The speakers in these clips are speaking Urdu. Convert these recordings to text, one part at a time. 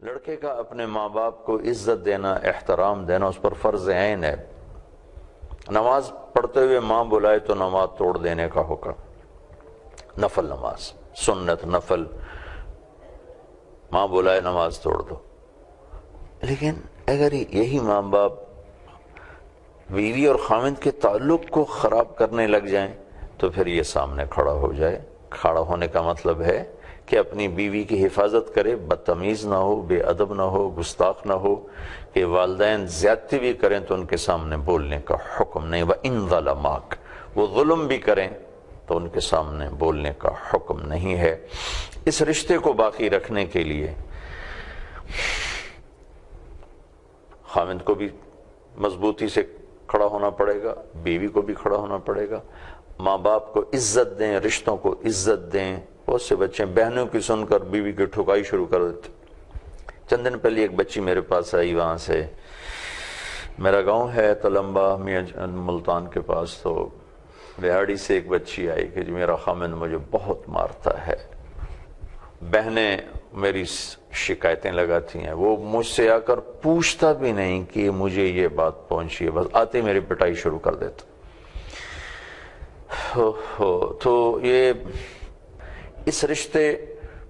لڑکے کا اپنے ماں باپ کو عزت دینا، احترام دینا اس پر فرض عین ہے۔ نماز پڑھتے ہوئے ماں بلائے تو نماز توڑ دینے کا حکم، نفل نماز، سنت نفل، ماں بلائے نماز توڑ دو۔ لیکن اگر یہی ماں باپ بیوی اور خاوند کے تعلق کو خراب کرنے لگ جائیں تو پھر یہ سامنے کھڑا ہو جائے۔ کھڑا ہونے کا مطلب ہے کہ اپنی بیوی کی حفاظت کرے، بدتمیز نہ ہو، بے ادب نہ ہو، گستاخ نہ ہو، کہ والدین زیادتی بھی کریں تو ان کے سامنے بولنے کا حکم نہیں۔ وَإِن ظَلَمَاكَ، وہ ظلم بھی کریں تو ان کے سامنے بولنے کا حکم نہیں ہے۔ اس رشتے کو باقی رکھنے کے لیے خاوند کو بھی مضبوطی سے کھڑا ہونا پڑے گا، بیوی کو بھی کھڑا ہونا پڑے گا، ماں باپ کو عزت دیں، رشتوں کو عزت دیں۔ بہت سے بچے بہنوں کی سن کر بیوی کی ٹھکائی شروع کر دیتے۔ چند دن پہلے ایک بچی میرے پاس آئی، وہاں سے میرا گاؤں ہے تلمبا میاں ملتان کے پاس، تو ریاڑی سے ایک بچی آئی کہ جی میرا خامن مجھے بہت مارتا ہے، بہنیں میری شکایتیں لگاتی ہیں، وہ مجھ سے آ کر پوچھتا بھی نہیں کہ مجھے یہ بات پہنچی ہے، بس آتے میری پٹائی شروع کر دیتا۔ تو یہ اس رشتے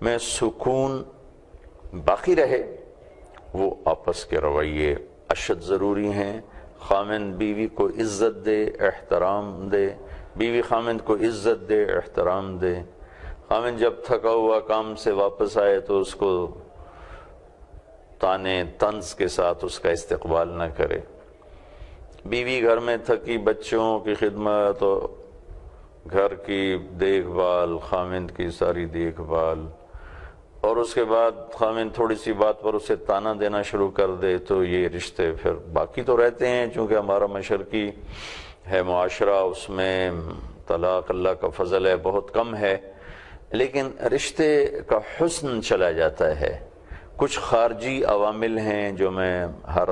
میں سکون باقی رہے، وہ آپس کے رویے اشد ضروری ہیں۔ خامند بیوی کو عزت دے، احترام دے، بیوی خامند کو عزت دے، احترام دے۔ خامند جب تھکا ہوا کام سے واپس آئے تو اس کو تانے طنز کے ساتھ اس کا استقبال نہ کرے۔ بیوی گھر میں تھکی، بچوں کی خدمت، گھر کی دیکھ بھال، خامند کی ساری دیکھ بھال، اور اس کے بعد خامند تھوڑی سی بات پر اسے تانا دینا شروع کر دے تو یہ رشتے پھر باقی تو رہتے ہیں، چونکہ ہمارا مشرقی ہے معاشرہ، اس میں طلاق اللہ کا فضل ہے بہت کم ہے، لیکن رشتے کا حسن چلا جاتا ہے۔ کچھ خارجی عوامل ہیں جو میں ہر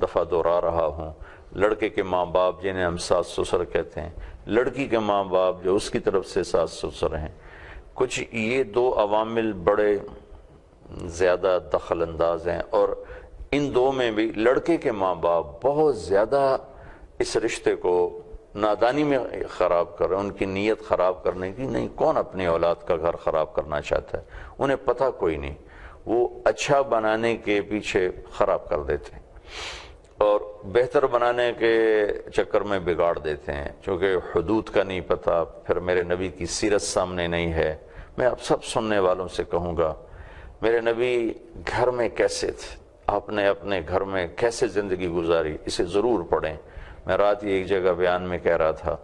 دفعہ دہرا رہا ہوں۔ لڑکے کے ماں باپ جنہیں ہم ساس سسر کہتے ہیں، لڑکی کے ماں باپ جو اس کی طرف سے ساس سسر ہیں، کچھ یہ دو عوامل بڑے زیادہ دخل انداز ہیں، اور ان دو میں بھی لڑکے کے ماں باپ بہت زیادہ اس رشتے کو نادانی میں خراب کر رہے ہیں، ان کی نیت خراب کرنے کی نہیں۔ کون اپنی اولاد کا گھر خراب کرنا چاہتا ہے؟ انہیں پتہ کوئی نہیں، وہ اچھا بنانے کے پیچھے خراب کر دیتے ہیں اور بہتر بنانے کے چکر میں بگاڑ دیتے ہیں، چونکہ حدود کا نہیں پتہ، پھر میرے نبی کی سیرت سامنے نہیں ہے۔ میں اب سب سننے والوں سے کہوں گا، میرے نبی گھر میں کیسے تھے، آپ نے اپنے گھر میں کیسے زندگی گزاری، اسے ضرور پڑھیں۔ میں رات ہی ایک جگہ بیان میں کہہ رہا تھا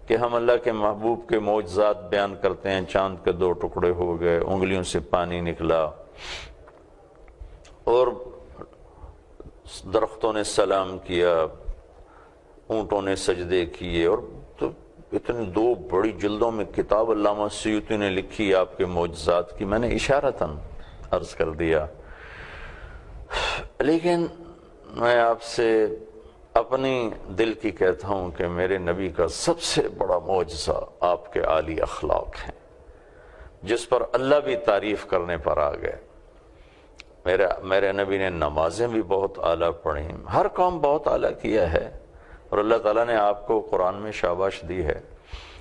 کہ ہم اللہ کے محبوب کے معجزات بیان کرتے ہیں، چاند کے 2 ٹکڑے ہو گئے، انگلیوں سے پانی نکلا، اور درختوں نے سلام کیا، اونٹوں نے سجدے کیے، اور تو اتنی 2 بڑی جلدوں میں کتاب علامہ سیوطی نے لکھی آپ کے معجزات کی، میں نے اشارتاً عرض کر دیا۔ لیکن میں آپ سے اپنی دل کی کہتا ہوں کہ میرے نبی کا سب سے بڑا معجزہ آپ کے عالی اخلاق ہیں، جس پر اللہ بھی تعریف کرنے پر آ گئے۔ میرے نبی نے نمازیں بھی بہت اعلیٰ پڑھیں، ہر کام بہت اعلیٰ کیا ہے، اور اللہ تعالیٰ نے آپ کو قرآن میں شاباش دی ہے،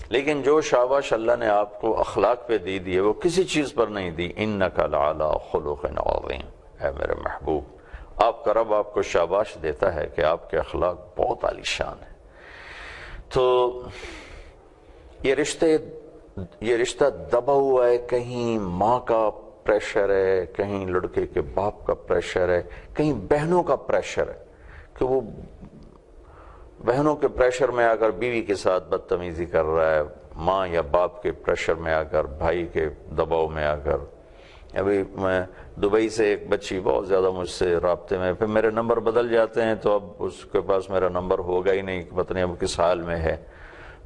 لیکن جو شاباش اللہ نے آپ کو اخلاق پہ دی ہے وہ کسی چیز پر نہیں دی۔ اِنَّكَ لَعَلَىٰ خُلُقٍ عَظِيمٍ، اے میرے محبوب، آپ کا رب آپ کو شاباش دیتا ہے کہ آپ کے اخلاق بہت عالی شان ہیں۔ تو یہ رشتہ دبا ہوا ہے، کہیں ماں کا پریشر ہے، کہیں لڑکے کے باپ کا پریشر ہے، کہیں بہنوں کا پریشر ہے کہ وہ بہنوں کے پریشر میں آ کر بیوی کے ساتھ بدتمیزی کر رہا ہے، ماں یا باپ کے پریشر میں آ کر، بھائی کے دباؤ میں آ کر۔ ابھی میں دبئی سے ایک بچی بہت زیادہ مجھ سے رابطے میں، پھر میرے نمبر بدل جاتے ہیں تو اب اس کے پاس میرا نمبر ہوگا ہی نہیں، پتہ نہیں اب کس حال میں ہے،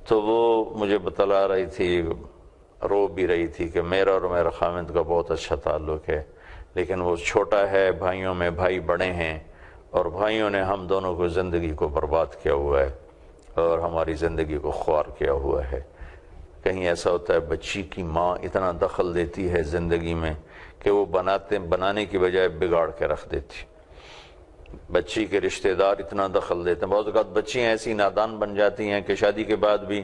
تو وہ مجھے بتلا رہی تھی، رو بھی رہی تھی کہ میرا اور میرا خامند کا بہت اچھا تعلق ہے، لیکن وہ چھوٹا ہے، بھائیوں میں بھائی بڑے ہیں، اور بھائیوں نے ہم دونوں کو زندگی کو برباد کیا ہوا ہے اور ہماری زندگی کو خوار کیا ہوا ہے۔ کہیں ایسا ہوتا ہے بچی کی ماں اتنا دخل دیتی ہے زندگی میں کہ وہ بنانے کی بجائے بگاڑ کے رکھ دیتی. بچی کے رشتہ دار اتنا دخل دیتے ہیں. بعض اوقات بچیاں ایسی نادان بن جاتی ہیں کہ شادی کے بعد بھی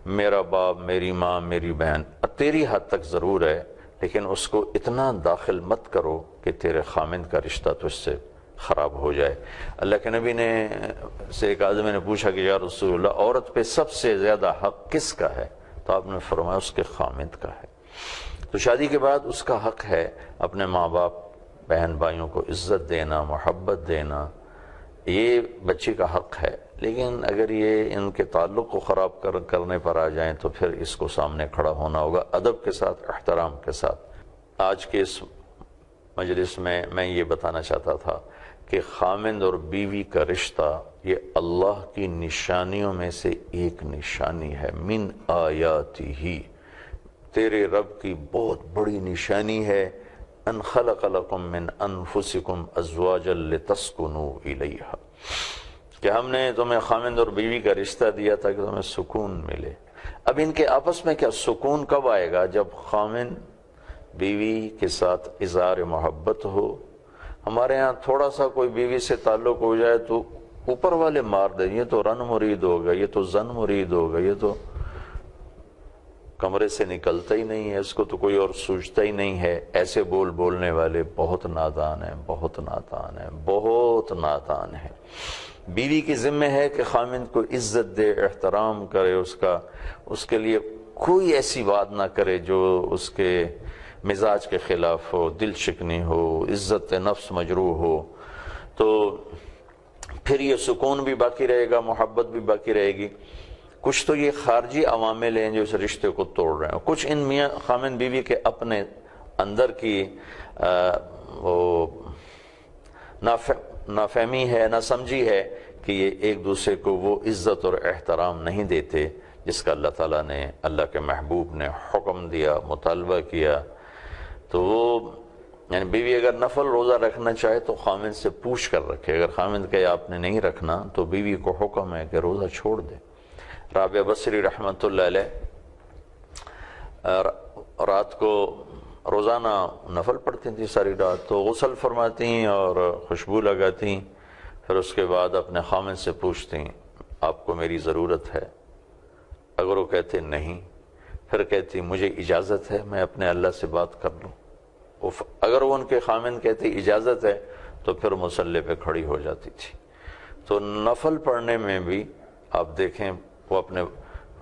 میرا باپ، میری ماں، میری بہن. تیری حد تک ضرور ہے، لیکن اس کو اتنا داخل مت کرو کہ تیرے خامند کا رشتہ تجھ سے خراب ہو جائے. اللہ کے نبی نے سے ایک آدمی نے پوچھا کہ یا رسول اللہ، عورت پہ سب سے زیادہ حق کس کا ہے؟ تو آپ نے فرمایا اس کے خامند کا ہے. تو شادی کے بعد اس کا حق ہے اپنے ماں باپ، بہن بھائیوں کو عزت دینا، محبت دینا، یہ بچی کا حق ہے. لیکن اگر یہ ان کے تعلق کو خراب کرنے پر آ جائیں تو پھر اس کو سامنے کھڑا ہونا ہوگا ادب کے ساتھ، احترام کے ساتھ. آج کے اس مجلس میں یہ بتانا چاہتا تھا کہ خامند اور بیوی کا رشتہ یہ اللہ کی نشانیوں میں سے ایک نشانی ہے. من آیاتہ، تیرے رب کی بہت بڑی نشانی ہے. ان خلق لکم من انفسکم ازواجا لتسکنوا الیہا، کہ ہم نے تمہیں خامند اور بیوی کا رشتہ دیا تھا کہ تمہیں سکون ملے. اب ان کے آپس میں کیا سکون کب آئے گا؟ جب خامند بیوی کے ساتھ اظہار محبت ہو. ہمارے ہاں تھوڑا سا کوئی بیوی سے تعلق ہو جائے تو اوپر والے مار دیں، یہ تو رن مرید ہوگا، یہ تو زن مرید ہوگا، یہ تو کمرے سے نکلتا ہی نہیں ہے، اس کو تو کوئی اور سوچتا ہی نہیں ہے. ایسے بولنے والے بہت نادان ہیں، بہت نادان ہیں، بہت نادان ہیں. بیوی کی ذمہ ہے کہ خامند کو عزت دے، احترام کرے، اس کے لیے کوئی ایسی بات نہ کرے جو اس کے مزاج کے خلاف ہو، دل شکنی ہو، عزت نفس مجروح ہو. تو پھر یہ سکون بھی باقی رہے گا، محبت بھی باقی رہے گی. کچھ تو یہ خارجی عوامل ہیں جو اس رشتے کو توڑ رہے ہیں، کچھ ان میاں خامند بیوی کے اپنے اندر کی وہ نافہمی ہے، نہ سمجھی ہے کہ یہ ایک دوسرے کو وہ عزت اور احترام نہیں دیتے جس کا اللہ تعالیٰ نے، اللہ کے محبوب نے حکم دیا، مطالبہ کیا. تو وہ یعنی بیوی اگر نفل روزہ رکھنا چاہے تو خامند سے پوچھ کر رکھے. اگر خامند کہے آپ نے نہیں رکھنا تو بیوی کو حکم ہے کہ روزہ چھوڑ دے. رابعہ بصری رحمۃ اللہ علیہ رات کو روزانہ نفل پڑھتی تھیں ساری رات، تو غسل فرماتی اور خوشبو لگاتی، پھر اس کے بعد اپنے خامند سے پوچھتی آپ کو میری ضرورت ہے؟ اگر وہ کہتے نہیں، پھر کہتی مجھے اجازت ہے میں اپنے اللہ سے بات کر لوں. اگر وہ ان کے خامند کہتے اجازت ہے تو پھر مصلی پہ کھڑی ہو جاتی تھی. تو نفل پڑھنے میں بھی آپ دیکھیں وہ اپنے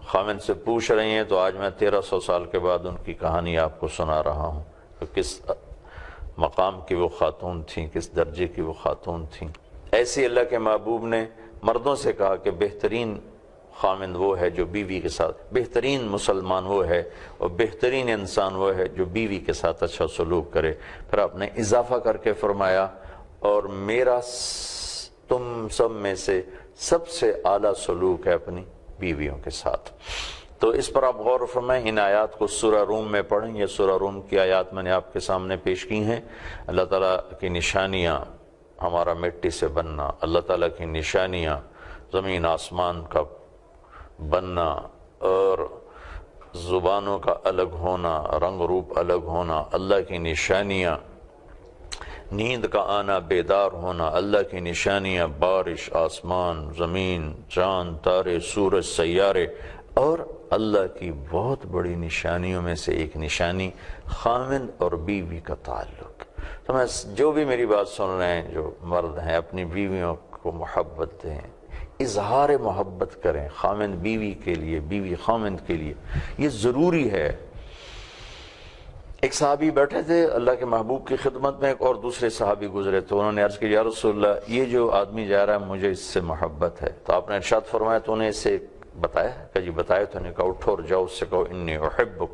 خامند سے پوچھ رہی ہیں. تو آج میں 1300 سال کے بعد ان کی کہانی آپ کو سنا رہا ہوں کہ کس مقام کی وہ خاتون تھیں، کس درجے کی وہ خاتون تھیں. ایسی اللہ کے محبوب نے مردوں سے کہا کہ بہترین خامند وہ ہے جو بیوی کے ساتھ، بہترین مسلمان وہ ہے اور بہترین انسان وہ ہے جو بیوی کے ساتھ اچھا سلوک کرے. پھر آپ نے اضافہ کر کے فرمایا اور میرا تم سب میں سے سب سے اعلیٰ سلوک ہے اپنی بیویوں کے ساتھ. تو اس پر آپ غور فرمائیں. ان آیات کو سورہ روم میں پڑھیں. یہ سورہ روم کی آیات میں نے آپ کے سامنے پیش کی ہیں. اللہ تعالیٰ کی نشانیاں، ہمارا مٹی سے بننا، اللہ تعالیٰ کی نشانیاں زمین آسمان کا بننا اور زبانوں کا الگ ہونا، رنگ روپ الگ ہونا، اللہ کی نشانیاں، نیند کا آنا، بیدار ہونا، اللہ کی نشانیاں، بارش، آسمان، زمین، چاند، تارے، سورج، سیارے، اور اللہ کی بہت بڑی نشانیوں میں سے ایک نشانی خامند اور بیوی کا تعلق. تو میں جو بھی میری بات سن رہے ہیں، جو مرد ہیں، اپنی بیویوں کو محبت دیں، اظہار محبت کریں خامند بیوی کے لیے، بیوی خامند کے لیے. یہ ضروری ہے. ایک صحابی بیٹھے تھے اللہ کے محبوب کی خدمت میں، ایک اور دوسرے صحابی گزرے تو انہوں نے عرض کی یا رسول اللہ یہ جو آدمی جا رہا ہے مجھے اس سے محبت ہے. تو آپ نے ارشاد فرمایا تو انہیں اسے بتایا کہ جی بتایا. تو انہیں کہا اٹھو اور جاؤ اس سے کہو انی احبک،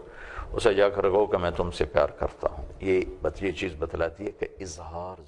اسے جا کر کہو کہ میں تم سے پیار کرتا ہوں. یہ چیز بتلاتی ہے کہ اظہار